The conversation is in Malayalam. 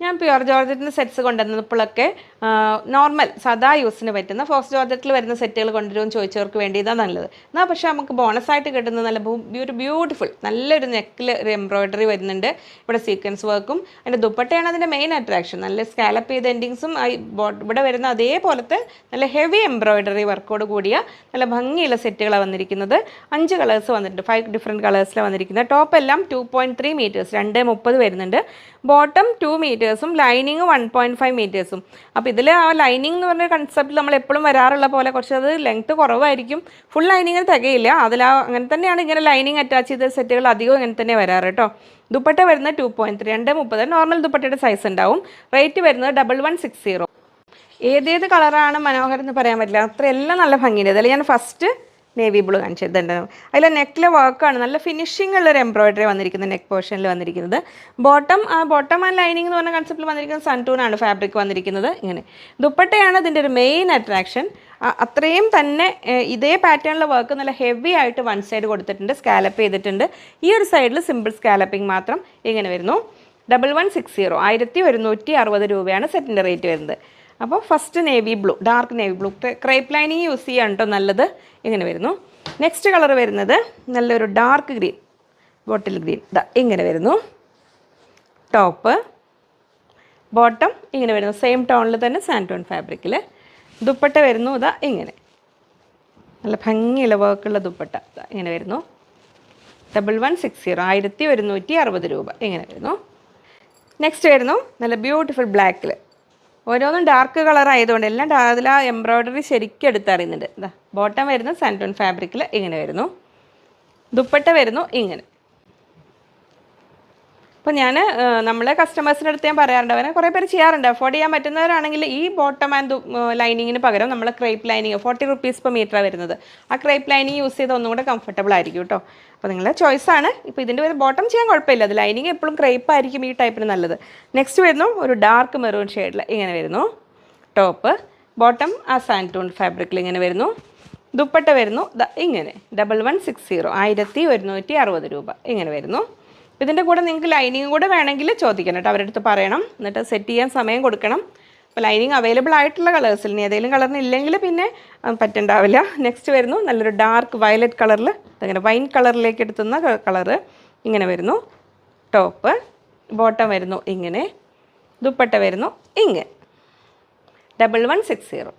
ഞാൻ പ്യുവർ ജോർജറ്റിൻ്റെ സെറ്റ്സ് കൊണ്ടുവന്നപ്പോഴൊക്കെ നോർമൽ സാധാ യൂസിന് പറ്റുന്ന ഫോക്സ് ജോർജറ്റിൽ വരുന്ന സെറ്റുകൾ കൊണ്ടുവരുമെന്ന് ചോദിച്ചവർക്ക് വേണ്ടി ഇതാണ് നല്ലത്. എന്നാൽ പക്ഷേ നമുക്ക് ബോണസായിട്ട് കിട്ടുന്ന നല്ല ബ്യൂട്ടിഫുൾ നല്ലൊരു നെക്കിൽ ഒരു എംബ്രോയ്ഡറി വരുന്നുണ്ട്. ഇവിടെ സീക്വൻസ് വർക്കും അതിൻ്റെ ദുപ്പട്ടയാണ് അതിൻ്റെ മെയിൻ അട്രാക്ഷൻ. നല്ല സ്കാലപ്പ് ചെയ്ത എൻഡിങ്സും ഇവിടെ വരുന്ന അതേപോലത്തെ നല്ല ഹെവി എംബ്രോയ്ഡറി വർക്കോട് കൂടിയ നല്ല ഭംഗിയുള്ള സെറ്റുകളാണ് വന്നിരിക്കുന്നത്. 5 കളേഴ്സ് വന്നിട്ടുണ്ട്, 5 ഡിഫറെൻറ്റ് കളേഴ്സിലാണ് വന്നിരിക്കുന്നത്. ടോപ്പ് എല്ലാം 2.3 മീറ്റേഴ്സ് 2.30 വരുന്നുണ്ട്. ബോട്ടം 2 മീറ്റേഴ്സും ലൈനിങ് 1.5 മീറ്റേഴ്സും. അപ്പോൾ ഇതിൽ ആ ലൈനിങ് എന്ന് പറഞ്ഞ കൺസെപ്റ്റ് നമ്മൾ എപ്പോഴും വരാറുള്ള പോലെ കുറച്ചത് ലെങ്ത്ത് കുറവായിരിക്കും. ഫുൾ ലൈനിങ്ങിന് തികയില്ല. അങ്ങനെ തന്നെയാണ് ഇങ്ങനെ ലൈനിങ് അറ്റാച്ച് ചെയ്ത സെറ്റുകൾ അധികം ഇങ്ങനെ തന്നെ വരാറ് കേട്ടോ. ദുപ്പട്ട വരുന്നത് 2.3 2.30 നോർമൽ ദുപ്പട്ടയുടെ സൈസ് ഉണ്ടാവും. റേറ്റ് വരുന്നത് 1160. ഏതേത് കളറാണ് മനോഹരം എന്ന് പറയാൻ പറ്റില്ല, അത്രയെല്ലാം നല്ല ഭംഗിയുണ്ട്. അതിൽ ഞാൻ ഫസ്റ്റ് നേവി ബ്ലൂ കാണിച്ചിട്ടുണ്ട്. അതിൽ നെക്കിലെ വർക്കാണ് നല്ല ഫിനിഷിംഗ് ഉള്ളൊരു എംബ്രോയ്ഡറി വന്നിരിക്കുന്നത്, നെക്ക് പോർഷനിൽ വന്നിരിക്കുന്നത്. ബോട്ടം ആൻഡ് ലൈനിങ് എന്ന് പറഞ്ഞ കൺസെപ്റ്റിൽ വന്നിരിക്കുന്നത് സൺടൂണാണ് ഫാബ്രിക് വന്നിരിക്കുന്നത്. ഇങ്ങനെ ദുപ്പട്ടയാണ് ഇതിൻ്റെ ഒരു മെയിൻ അട്രാക്ഷൻ. അത്രയും തന്നെ ഇതേ പാറ്റേണിലെ വർക്ക് നല്ല ഹെവി ആയിട്ട് വൺ സൈഡ് കൊടുത്തിട്ടുണ്ട്, സ്കാലപ്പ് ചെയ്തിട്ടുണ്ട്. ഈ ഒരു സൈഡിൽ സിമ്പിൾ സ്കാലപ്പിംഗ് മാത്രം ഇങ്ങനെ വരുന്നു. 1160 1160 രൂപയാണ് സെറ്റിൻ്റെ റേറ്റ് വരുന്നത്. അപ്പോൾ first navy blue, dark navy blue crepe lining use ചെയ്യാൻ കേട്ടോ നല്ലത്. ഇങ്ങനെ വരുന്നു. നെക്സ്റ്റ് കളർ വരുന്നത് നല്ലൊരു ഡാർക്ക് ഗ്രീൻ, ബോട്ടിൽ ഗ്രീൻ. ഇങ്ങനെ വരുന്നു. ടോപ്പ് ബോട്ടം ഇങ്ങനെ വരുന്നു, സെയിം ടോണിൽ തന്നെ സാൻറ്റോൺ ഫാബ്രിക്കിൽ. ദുപ്പട്ട വരുന്നു ഇങ്ങനെ നല്ല ഭംഗിയുള്ള വർക്കുള്ള ദുപ്പട്ട ഇങ്ങനെ വരുന്നു. 1160 1160 രൂപ ഇങ്ങനെ വരുന്നു. നെക്സ്റ്റ് വരുന്നു നല്ല ബ്യൂട്ടിഫുൾ ബ്ലാക്കിൽ. ഓരോന്നും ഡാർക്ക് കളർ ആയതുകൊണ്ട് എല്ലാം അതിൽ ആ എംബ്രോയ്ഡറി ശരിക്കും എടുത്തറിയുന്നുണ്ട്. ബോട്ടം വരുന്നു സാൻറ്റോൺ ഫാബ്രിക്കിൽ ഇങ്ങനെ വരുന്നു. ദുപ്പട്ട വരുന്നു ഇങ്ങനെ. അപ്പോൾ ഞാൻ നമ്മളെ കസ്റ്റമേഴ്സിൻ്റെ അടുത്ത് ഞാൻ പറയാറുണ്ട്, അവരെ കുറേ പേര് ചെയ്യാറുണ്ട്. അഫോർഡ് ചെയ്യാൻ പറ്റുന്നവരാണെങ്കിൽ ഈ ബോട്ടം ആൻഡ് ലൈനിങ്ങിന് പകരം നമ്മൾ crepe lining 40 rupees per metre വരുന്നത്. ആ ക്രേപ്പ് ലൈനിങ് യൂസ് ചെയ്ത് ഒന്നും കൂടെ കംഫർട്ടബിൾ ആയിരിക്കും കേട്ടോ. അപ്പോൾ നിങ്ങളുടെ ചോയ്സാണ്. ഇപ്പോൾ ഇതിൻ്റെ ഒരു ബോട്ടം ചെയ്യാൻ കുഴപ്പമില്ല, അത് ലൈനിങ് എപ്പോഴും ക്രേപ്പ് ആയിരിക്കും ഈ ടൈപ്പിന് നല്ലത്. നെക്സ്റ്റ് വരുന്നു ഒരു ഡാർക്ക് മെറൂൺ ഷെയ്ഡിൽ ഇങ്ങനെ വരുന്നു. ടോപ്പ് ബോട്ടം ആ സാൻറ്റൂൺ ഫാബ്രിക്കിൽ ഇങ്ങനെ വരുന്നു. ദുപ്പട്ട വരുന്നു ഇങ്ങനെ 1160 1160 രൂപ ഇങ്ങനെ വരുന്നു. ഇതിൻ്റെ കൂടെ നിങ്ങൾക്ക് ലൈനിങ് കൂടെ വേണമെങ്കിൽ ചോദിക്കണം കേട്ടോ, അവരുടെ അടുത്ത് പറയണം. എന്നിട്ട് സെറ്റ് ചെയ്യാൻ സമയം കൊടുക്കണം. അപ്പോൾ ലൈനിങ് അവൈലബിൾ ആയിട്ടുള്ള കളേഴ്സിൽ ഇനി ഏതെങ്കിലും കളറിന് ഇല്ലെങ്കിൽ പിന്നെ പറ്റുണ്ടാവില്ല. നെക്സ്റ്റ് വരുന്നു നല്ലൊരു ഡാർക്ക് വയലറ്റ് കളറിൽ, അങ്ങനെ വൈൻ കളറിലേക്ക് എടുത്തുന്ന കളറ് ഇങ്ങനെ വരുന്നു. ടോപ്പ് ബോട്ടം വരുന്നു ഇങ്ങനെ. ദുപ്പട്ട വരുന്നു ഇങ്ങനെ 1160.